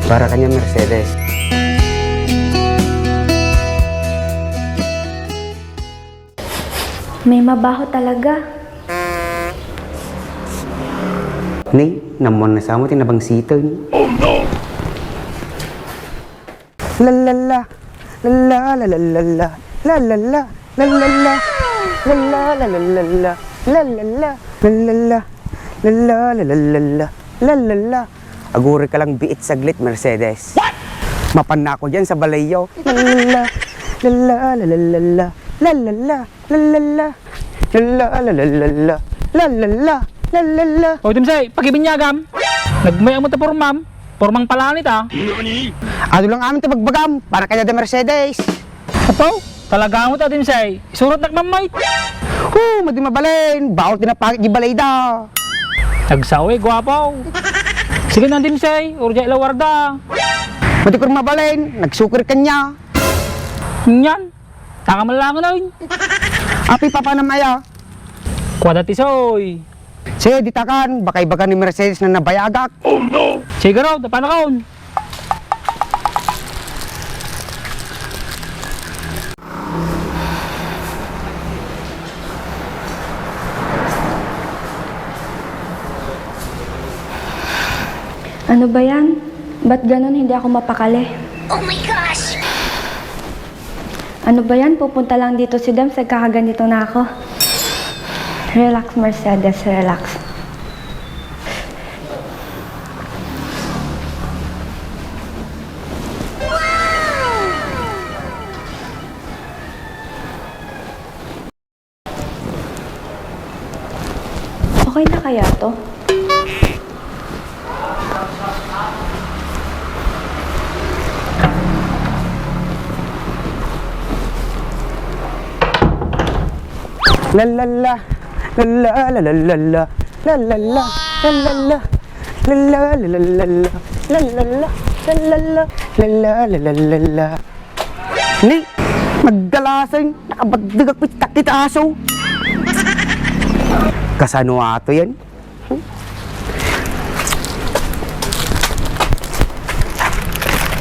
Para kanya Mercedes. May mabaho talaga. Ni, namon na sa mo tinabang siton. Oh no! Lalala, lalala, lalala, lalala, lalala, lalala, lalala, lalala, lalala, lalala, lalala, lalala. Aguri ka lang biit saglit, Mercedes. What? Mapan na ako dyan sa balayaw. Lalala, lalala, lalala, lalala, lalala, lalala, lalala, lalala, lalala. O Dimsay, pakibinyagam. Nagmaya mo ta pormam. Pormang palanit ah. Ano lang amin ito magbagam para kanya de Mercedes. Apo, talaga mo ta Dimsay. Isurot na mamay. Madi mabalin. Bawal tinapakit di balay da. Nagsawi, gwapo. Sige na Dimsay, urja ilawarda. Madi ko mabalin. Nagsukir kanya. Yan, taka malangan na yun. Api papa na maya. Kuwada tisoy. Sige, ditakan. Baka iba ka ni Mercedes na nabayagak. Oh no! Sige raw, paano kaon? Ano ba yan? Ba't ganun hindi ako mapakali? Oh my gosh! Ano ba yan? Pupunta lang dito si Dems, nagkakaganito na ako. Relax, Mercedes, relax. Okay na kaya to? Lalala, lalala, lalala, lalala, lalala, lalala, lalala, lalala, lalala, lalala, lalala. Ni, magdalasang nakabagdag ako takit aso. Kasano ato yan?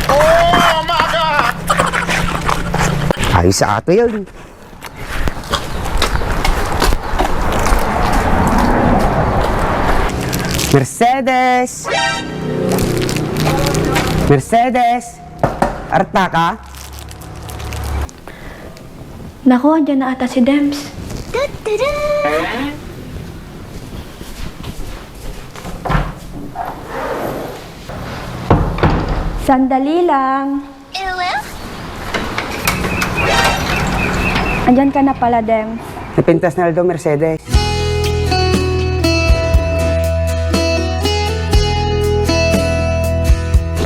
Oh my god! Ayos sa ato yan. Mercedes! Mercedes! Arta ka? Naku, andyan na ata si Dems. Sandali lang. Andyan ka na pala, Dems. Napintas na daw Mercedes.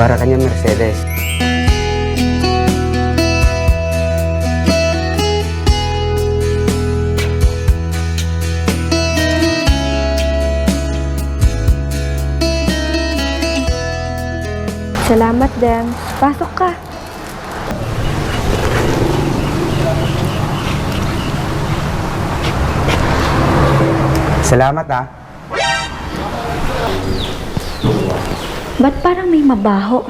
Para kanya Mercedes. Salamat, Dems. Pasok ka. Salamat ah. Ba't parang may mabaho?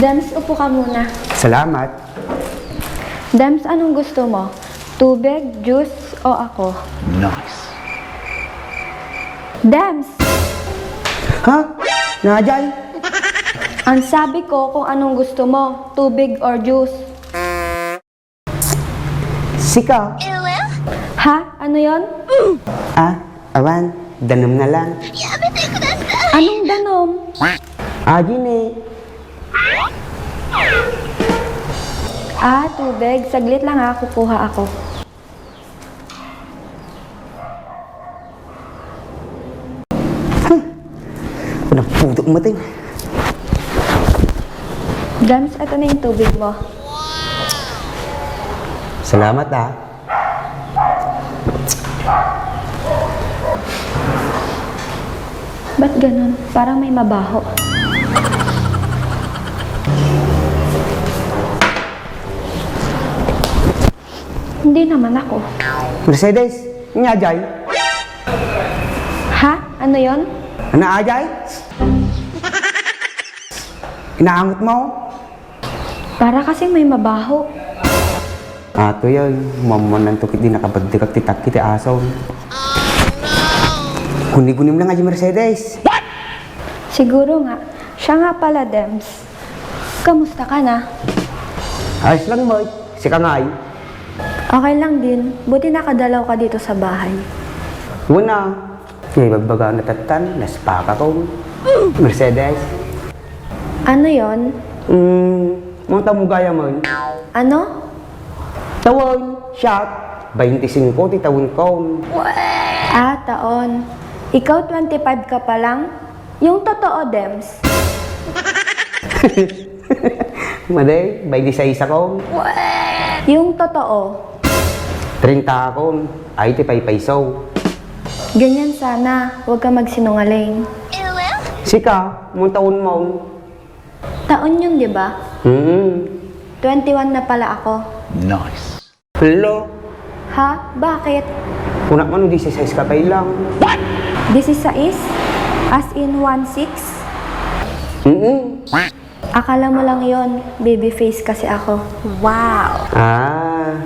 Dems, upo ka muna. Salamat. Dems, anong gusto mo? Tubig, juice, o ako? Nice. Dems! Ha? Najay? Ang sabi ko kung anong gusto mo, tubig or juice. Sika. Ha? Ano yon? Awan. Danom na lang. Anong danom? Ajin eh. Tubig. Saglit lang ha, kukuha ako. Naputo mating. Dems, ito na yung tubig mo. Salamat ah. Ba't ganun? Parang may mabaho. Hindi naman ako. Mercedes, Najay. Ha? Ano yon? Ano, Ajay? Inaangot mo? Para kasing may mabaho. Ato yun, mamunan to kiti nakabagdikak titak kiti aso. Guni-gunim lang nga si Mercedes. Siguro nga. Siya nga pala, Dems. Kamusta ka na? Ayos lang mo, si Kangay. Okay lang din. Buti nakadalaw ka dito sa bahay. Wala. May bagbaga na tatan, naspaka ko. Mercedes. Ano yon? Mga tamugaya mo. Ano? Tawon, shot. 25 ti tawon ko. Ah, taon. Ikaw 25 ka pa lang? Yung totoo, Dems. Maday, 26 ako. Yung totoo. 30 ako. Ay, ti paypaysaw. Ganyan sana. Huwag ka magsinungaling. Sika, mga taon mo. Taon yun, di ba? 21 na pala ako. Hello. Ha? Bakit? Kunak man, 16 ka pa lang. This is sais? As in 1-6? Akala mo lang yon, baby face kasi ako. Wow! Ah,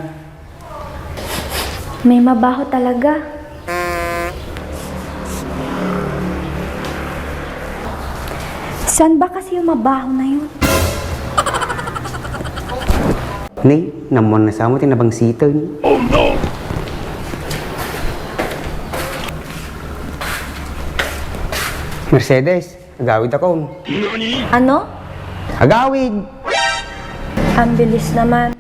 May mabaho talaga. Saan ba kasi yung mabaho na yun? ni, namon na sa mo, tinabang siton. Mercedes, agawid ako. Ano? Agawid! Ang bilis naman.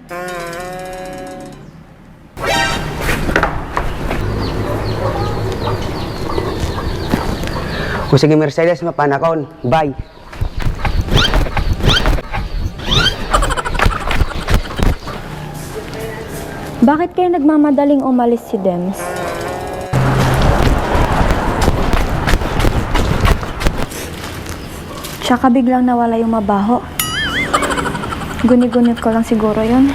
O sige Mercedes, mapanakon. Bye! Bakit kayo nagmamadaling umalis si Dems? Tsaka biglang nawala yung mabaho. Guni-gunit ko lang siguro yun.